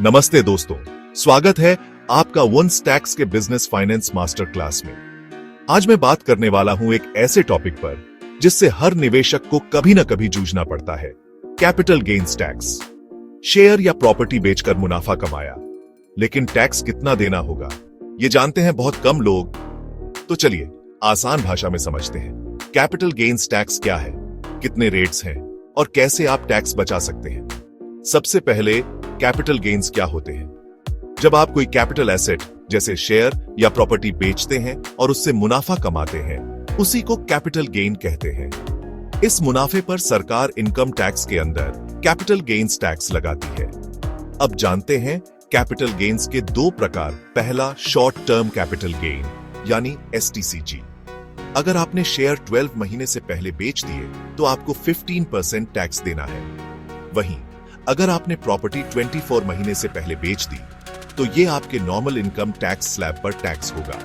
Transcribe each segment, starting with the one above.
नमस्ते दोस्तों, स्वागत है आपका वन स्टैक्स के बिजनेस फाइनेंस मास्टर क्लास में। आज मैं बात करने वाला हूं एक ऐसे टॉपिक पर जिससे हर निवेशक को कभी ना कभी जूझना पड़ता है, कैपिटल गेन्स टैक्स। शेयर या प्रॉपर्टी बेचकर मुनाफा कमाया, लेकिन टैक्स कितना देना होगा ये जानते हैं बहुत कम लोग। तो चलिए आसान भाषा में समझते हैं, कैपिटल गेन्स टैक्स क्या है, कितने रेट्स हैं और कैसे आप टैक्स बचा सकते हैं। सबसे पहले कैपिटल गेन्स क्या होते हैं? जब आप कोई कैपिटल एसेट जैसे शेयर या प्रॉपर्टी बेचते हैं और उससे मुनाफा कमाते हैं, उसी को कैपिटल गेन कहते हैं। इस मुनाफे पर सरकार इनकम टैक्स के अंदर कैपिटल गेन्स टैक्स लगाती है। अब जानते हैं कैपिटल गेन्स के दो प्रकार। पहला, शॉर्ट टर्म कैपिटल गेन यानी STCG। अगर आपने शेयर 12 महीने से पहले बेच दिए तो आपको 15% टैक्स देना है। वहीं अगर आपने प्रॉपर्टी 24 महीने से पहले बेच दी तो ये आपके नॉर्मल इनकम टैक्स स्लैब पर टैक्स होगा।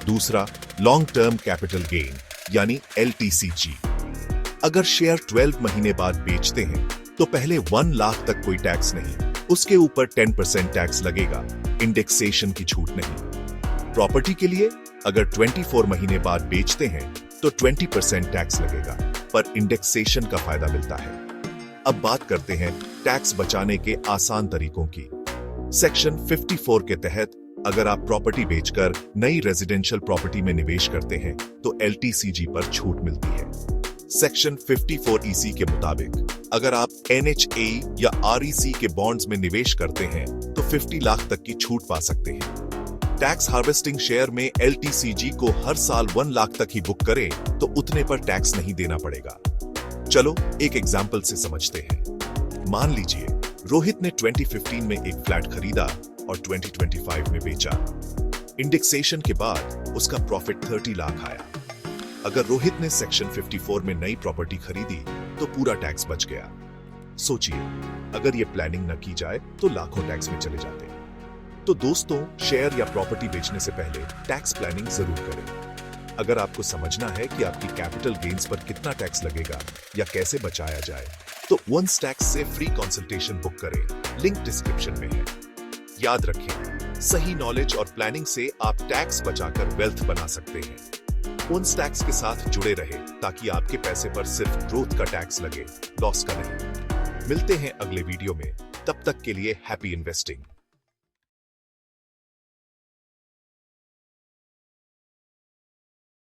दूसरा, लॉन्ग टर्म कैपिटल गेन यानी LTCG। अगर शेयर 12 महीने बाद बेचते हैं तो पहले 1 लाख तक कोई टैक्स नहीं, उसके ऊपर 10% टैक्स लगेगा, इंडेक्सेशन की छूट नहीं। प्रॉपर्टी के लिए अगर 24 महीने बाद बेचते हैं तो 20% टैक्स लगेगा, पर इंडेक्सेशन का फायदा मिलता है। अब बात करते हैं टैक्स बचाने के आसान तरीकों की। सेक्शन 54 के तहत अगर आप प्रॉपर्टी बेचकर नई रेजिडेंशियल प्रॉपर्टी में निवेश करते हैं तो LTCG पर छूट मिलती है। सेक्शन 54EC के मुताबिक अगर आप NHAE या REC के बॉन्ड्स में निवेश करते हैं तो 50 लाख तक की छूट पा सकते हैं। टैक्स हार्वेस्टिंग शेयर में LTCG को हर साल 1 लाख तक ही बुक करें तो उतने पर टैक्स नहीं देना पड़ेगा। चलो एक एग्जाम्पल से समझते हैं। मान लीजिए रोहित ने 2015 में एक फ्लैट खरीदा और 2025 में बेचा। इंडेक्सेशन के बाद उसका प्रॉफिट 30 लाख आया। अगर रोहित ने सेक्शन 54 में नई प्रॉपर्टी खरीदी तो पूरा टैक्स बच गया। सोचिए अगर ये प्लानिंग न की जाए तो लाखों टैक्स में चले जाते। तो दोस्तों, शेयर या प्रॉपर्टी बेचने से पहले टैक्स प्लानिंग जरूर करें। अगर आपको समझना है कि आपकी कैपिटल गेन्स पर कितना टैक्स लगेगा या कैसे बचाया जाए तो वन स्टैक्स से फ्री कंसल्टेशन बुक करें, लिंक डिस्क्रिप्शन में है। याद रखें, सही नॉलेज और प्लानिंग से आप टैक्स बचाकर वेल्थ बना सकते हैं। वन स्टैक्स के साथ जुड़े रहे ताकि आपके पैसे पर सिर्फ ग्रोथ का टैक्स लगे, लॉस का नहीं। मिलते हैं अगले वीडियो में, तब तक के लिए हैप्पी इन्वेस्टिंग।